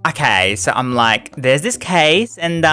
Okay, so I'm like, there's this case, and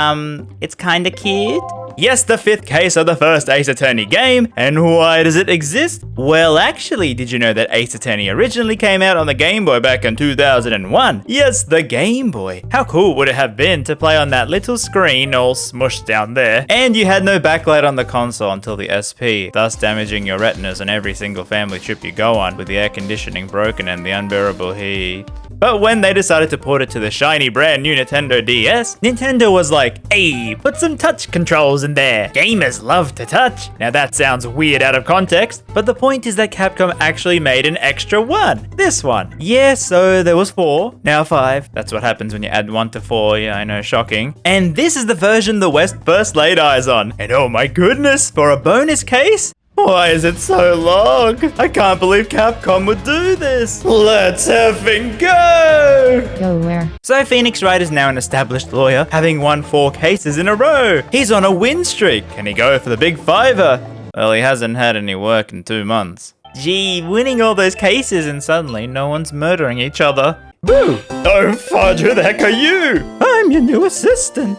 it's kinda cute. Yes, the 5th case of the first Ace Attorney game. And why does it exist? Well, actually, did you know that Ace Attorney originally came out on the Game Boy back in 2001? Yes, the Game Boy. How cool would it have been to play on that little screen all smushed down there? And you had no backlight on the console until the SP, thus damaging your retinas on every single family trip you go on, with the air conditioning broken and the unbearable heat. But when they decided to port it to the shiny brand new Nintendo DS, Nintendo was like, hey, put some touch controls in there. Gamers love to touch. Now that sounds weird out of context, but the point is that Capcom actually made an extra one. This one. Yeah, so there was 4, now 5. That's what happens when you add 1 to 4, yeah, I know, shocking. And this is the version the West first laid eyes on. And oh my goodness, for a bonus case? Why is it so long? I can't believe Capcom would do this. Let's effing go! Go where? So Phoenix Wright is now an established lawyer, having won 4 cases in a row. He's on a win streak. Can he go for the big 5-er? Well, he hasn't had any work in 2 months. Gee, winning all those cases and suddenly no one's murdering each other. Boo! Oh, fudge, who the heck are you? I'm your new assistant.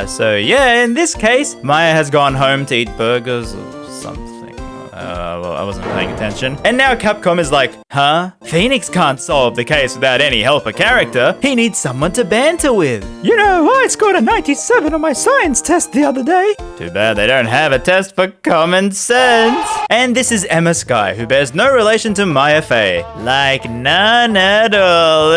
So yeah, in this case, Maya has gone home to eat burgers or something. Well, I wasn't paying attention. And now Capcom is like, huh? Phoenix can't solve the case without any helper character. He needs someone to banter with. You know, I scored a 97 on my science test the other day. Too bad they don't have a test for common sense. And this is Emma Skye, who bears no relation to Maya Fey. Like, none at all.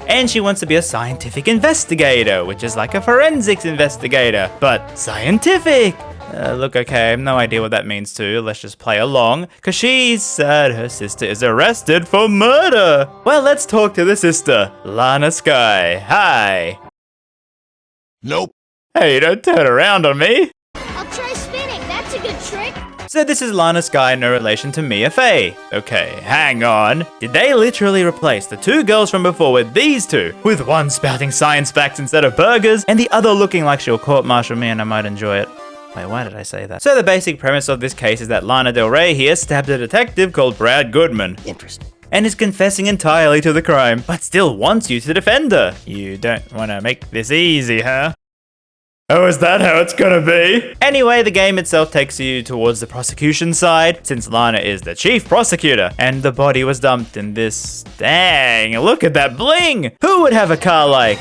And she wants to be a scientific investigator, which is like a forensics investigator, but scientific. Look, okay, I have no idea what that means too. Let's just play along, cause she's sad her sister is arrested for murder. Well, let's talk to the sister, Lana Skye. Hi. Nope. Hey, don't turn around on me. I'll try spinning. That's a good trick. So this is Lana Skye, no relation to Maya Fey. Okay, hang on. Did they literally replace the 2 girls from before with these 2? With one spouting science facts instead of burgers, and the other looking like she'll court-martial me and I might enjoy it. Wait, why did I say that? So the basic premise of this case is that Lana Del Rey here stabbed a detective called Brad Goodman. Interesting. And is confessing entirely to the crime, but still wants you to defend her. You don't want to make this easy, huh? Oh, is that how it's gonna be? Anyway, the game itself takes you towards the prosecution side, since Lana is the chief prosecutor, and the body was dumped in this... Dang, look at that bling! Who would have a car like...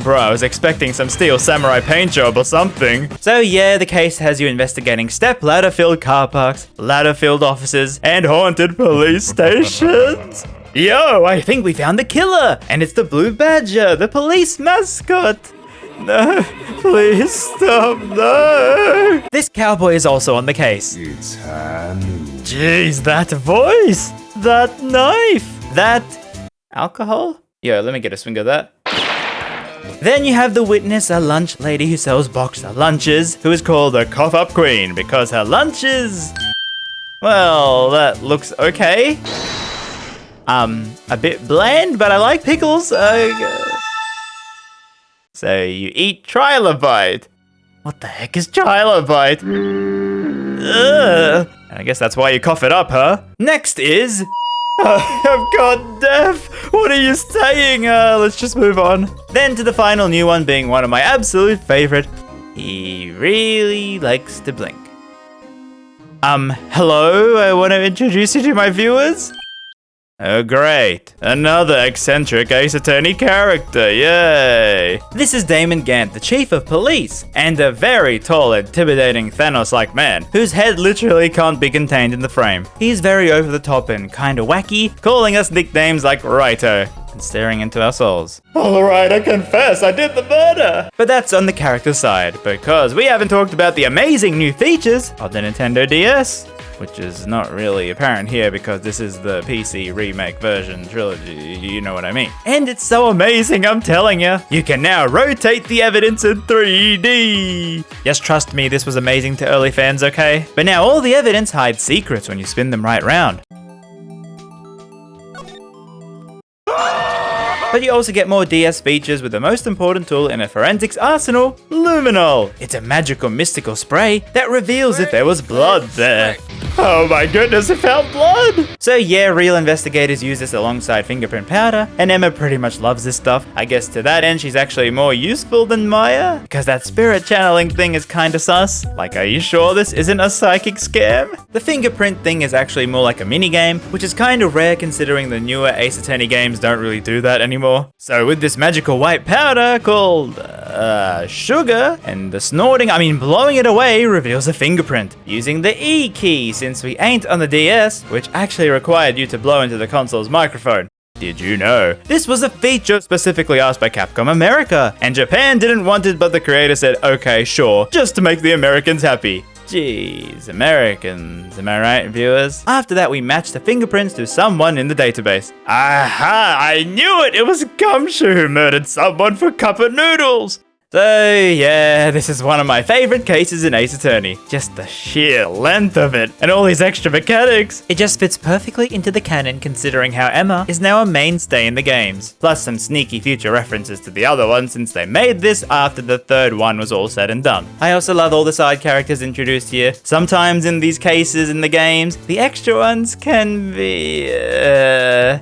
Bro, I was expecting some Steel Samurai paint job or something. So yeah, the case has you investigating step-ladder-filled car parks, ladder-filled offices, and haunted police stations. Yo, I think we found the killer, and it's the Blue Badger, the police mascot. No, please stop, no. This cowboy is also on the case. It's Hanu. Jeez, that voice, that knife, that alcohol. Yo, let me get a swing of that. Then you have the witness, a lunch lady who sells boxer lunches, who is called the cough-up queen because her lunches... Well, that looks okay. A bit bland, but I like pickles. So you eat trilobite. What the heck is trilobite? Ugh. I guess that's why you cough it up, huh? Next is... I've gone deaf. What are you saying? Let's just move on. Then to the final new one being one of my absolute favorite. He really likes to blink. Hello? I want to introduce you to my viewers. Oh great, another eccentric Ace Attorney character, yay! This is Damon Gant, the chief of police, and a very tall, intimidating Thanos-like man, whose head literally can't be contained in the frame. He's very over the top and kinda wacky, calling us nicknames like Righto, and staring into our souls. Alright, I confess, I did the murder! But that's on the character side, because we haven't talked about the amazing new features of the Nintendo DS. Which is not really apparent here because this is the PC remake version trilogy, you know what I mean. And it's so amazing, I'm telling you. You can now rotate the evidence in 3D. Just trust me, this was amazing to early fans, okay? But now all the evidence hides secrets when you spin them right round. But you also get more DS features with the most important tool in a forensics arsenal, Luminol. It's a magical mystical spray that reveals if there was blood there. Oh my goodness, it found blood! So yeah, real investigators use this alongside fingerprint powder, and Emma pretty much loves this stuff. I guess to that end, she's actually more useful than Maya, because that spirit channeling thing is kinda sus. Like, are you sure this isn't a psychic scam? The fingerprint thing is actually more like a minigame, which is kinda rare considering the newer Ace Attorney games don't really do that anymore. So with this magical white powder called, sugar, and the blowing it away reveals a fingerprint, using the E key since we ain't on the DS, which actually required you to blow into the console's microphone. Did you know? This was a feature specifically asked by Capcom America, and Japan didn't want it, but the creator said, okay, sure, just to make the Americans happy. Jeez, Americans, am I right, viewers? After that, we matched the fingerprints to someone in the database. Aha, I knew it! It was Gumshoe who murdered someone for cup of noodles! So yeah, this is one of my favorite cases in Ace Attorney. Just the sheer length of it, and all these extra mechanics. It just fits perfectly into the canon considering how Emma is now a mainstay in the games. Plus some sneaky future references to the other ones since they made this after the third one was all said and done. I also love all the side characters introduced here. Sometimes in these cases in the games, the extra ones can be...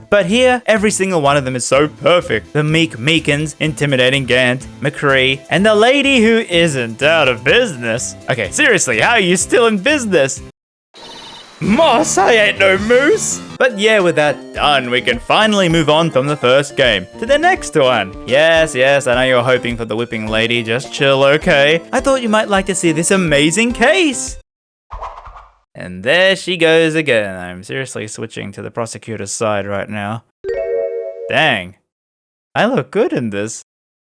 But here, every single one of them is so perfect. The Meek Meekins, intimidating Gant, McCree, and the lady who isn't out of business. Okay, seriously, how are you still in business? Moss, I ain't no moose. But yeah, with that done, we can finally move on from the first game to the next one. Yes, I know you're hoping for the whipping lady. Just chill, okay? I thought you might like to see this amazing case. And there she goes again. I'm seriously switching to the prosecutor's side right now. Dang. I look good in this.